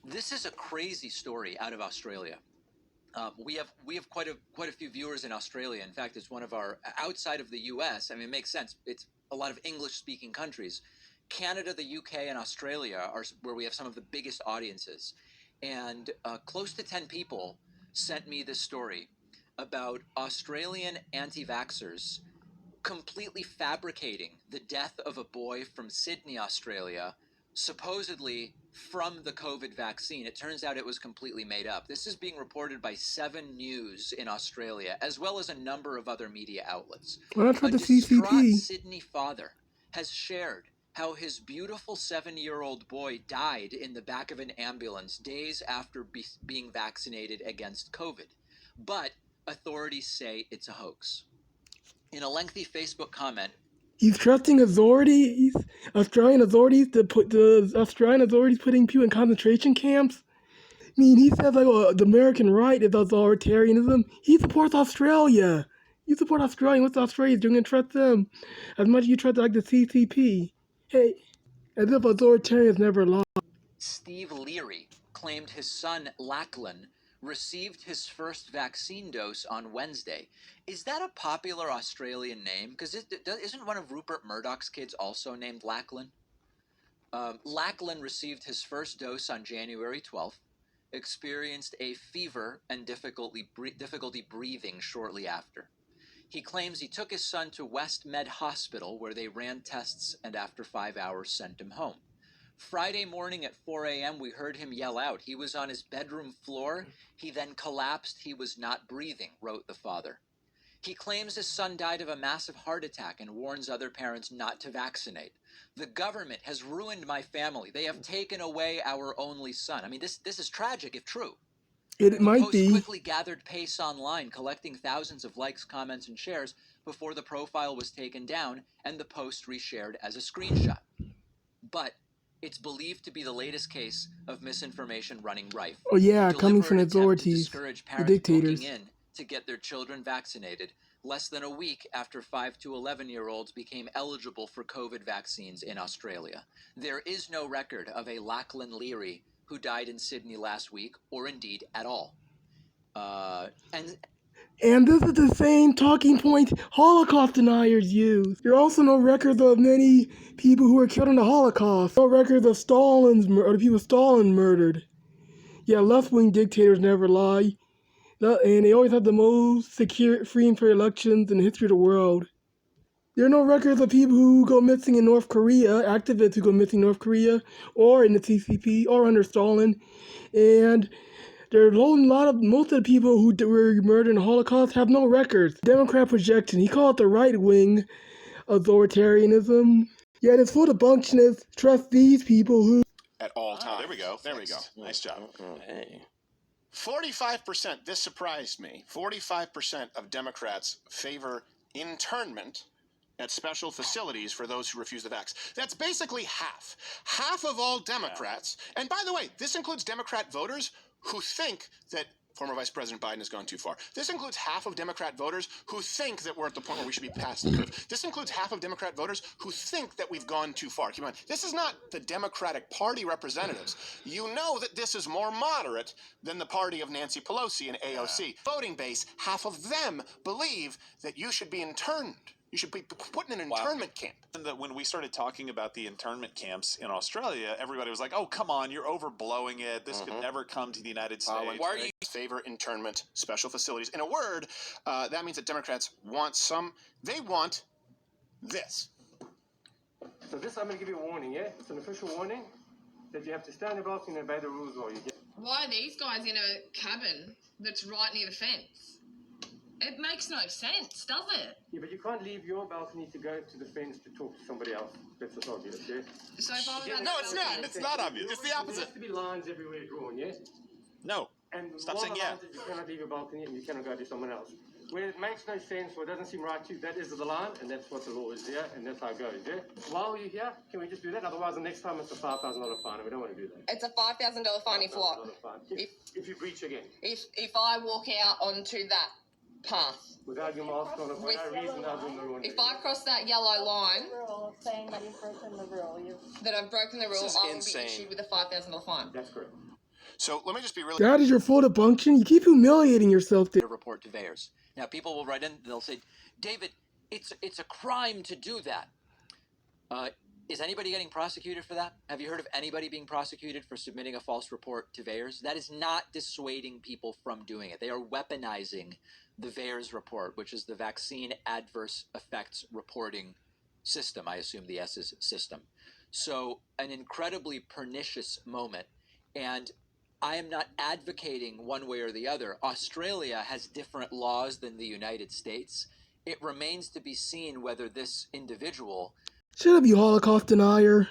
This is a crazy story out of Australia. We have quite a few viewers in Australia. In fact, it's one of our outside of the U.S. I mean, it makes sense. It's a lot of English-speaking countries. Canada, the UK, and Australia are where we have some of the biggest audiences. And close to 10 people sent me this story about Australian anti-vaxxers completely fabricating the death of a boy from Sydney, Australia, supposedly from the COVID vaccine. It turns out it was completely made up. This is being reported by 7 News in Australia, as well as a number of other media outlets. Well, that's for A the distraught CCP. Sydney father has shared how his beautiful 7-year-old boy died in the back of an ambulance days after being vaccinated against COVID. But authorities say it's a hoax. In a lengthy Facebook comment, He's trusting authorities, Australian authorities, to put the Australian authorities putting people in concentration camps. I mean, he says like, oh, the American right is authoritarianism. He supports Australia. You support Australia. What's Australia doing? And trust them as much as you trust like the CCP. Hey, as if authoritarians never lie. Steve Leary claimed his son Lachlan received his first vaccine dose on Wednesday. Is that a popular Australian name? Because isn't one of Rupert Murdoch's kids also named Lachlan? Lachlan received his first dose on January 12th, experienced a fever and difficulty breathing shortly after. He claims he took his son to West Med Hospital, where they ran tests and after 5 hours sent him home. Friday morning at 4 a.m., we heard him yell out. He was on his bedroom floor. He then collapsed. He was not breathing, wrote the father. He claims his son died of a massive heart attack and warns other parents not to vaccinate. The government has ruined my family. They have taken away our only son. I mean, this is tragic if true. It might post be. quickly gathered pace online, collecting thousands of likes, comments, and shares before the profile was taken down and the post reshared as a screenshot. But it's believed to be the latest case of misinformation running rife. Oh yeah, coming from Deliberate attempt to authorities, discourage the parents dictators. booking in to get their children vaccinated less than a week after 5 to 11-year-olds became eligible for COVID vaccines in Australia. There is no record of a Lachlan Leary who died in Sydney last week, or indeed at all. And this is the same talking point Holocaust deniers use. There are also no records of many people who were killed in the Holocaust. No records of the people Stalin murdered. Yeah, left-wing dictators never lie. And they always have the most secure, free and fair elections in the history of the world. There are no records of people who go missing in North Korea, activists who go missing in North Korea, or in the CCP, or under Stalin. And there are most of the people who were murdered in the Holocaust have no records. Democrat projection, he called it the right-wing authoritarianism. Yet it's full of bunctionists trust these people who... At all times. There we go. Nice job. Hey. 45%, this surprised me, 45% of Democrats favor internment at special facilities for those who refuse the vax. That's basically half. Half of all Democrats, and by the way, this includes Democrat voters who think that former Vice President Biden has gone too far. This includes half of Democrat voters who think that we're at the point where we should be past the cliff. This includes half of Democrat voters who think that we've gone too far. Keep in mind, this is not the Democratic Party representatives. You know that this is more moderate than the party of Nancy Pelosi and AOC. Voting base, half of them believe that you should be interned. You should be put in an internment camp. And when we started talking about the internment camps in Australia, everybody was like, oh, come on, you're overblowing it. This could never come to the United States. Why are you favor internment, special facilities? In a word, that means that Democrats want they want this. So this, I'm going to give you a warning, yeah? It's an official warning that you have to stand your balcony and obey the rules or you get... Why are these guys in a cabin that's right near the fence? It makes no sense, does it? Yeah, but you can't leave your balcony to go to the fence to talk to somebody else. That's what's obvious, yeah? So if I was No, it's not. It's not obvious. It's the There opposite. has to be lines everywhere drawn, yeah? No. And Stop one saying of the yeah. lines is you cannot leave your balcony and you cannot go to someone else. Where it makes no sense or it doesn't seem right to you, that is the line, and that's what the law is, yeah? And that's how it goes, yeah? While you're here, can we just do that? Otherwise, the next time it's a $5,000 fine, and we don't want to do that. it's a $5,000 fine if what? If you breach again. If I walk out onto that path, Without your mask on, for no reason other than the rule. if I cross that yellow line, Rule saying that you've broken the rule. that I've broken the rule, is I will insane. be issued with a $5,000 fine. That's correct. So let me just be really. That is your full debunction? You keep humiliating yourself there. Report to VAERS. Now, people will write in, they'll say, David, it's a crime to do that. Is anybody getting prosecuted for that? Have you heard of anybody being prosecuted for submitting a false report to VAERS? That is not dissuading people from doing it. They are weaponizing the VAERS report, which is the Vaccine Adverse Effects Reporting System. I assume the S is system. So an incredibly pernicious moment. And I am not advocating one way or the other. Australia has different laws than the United States. It remains to be seen whether this individual... Shut up, you Holocaust denier.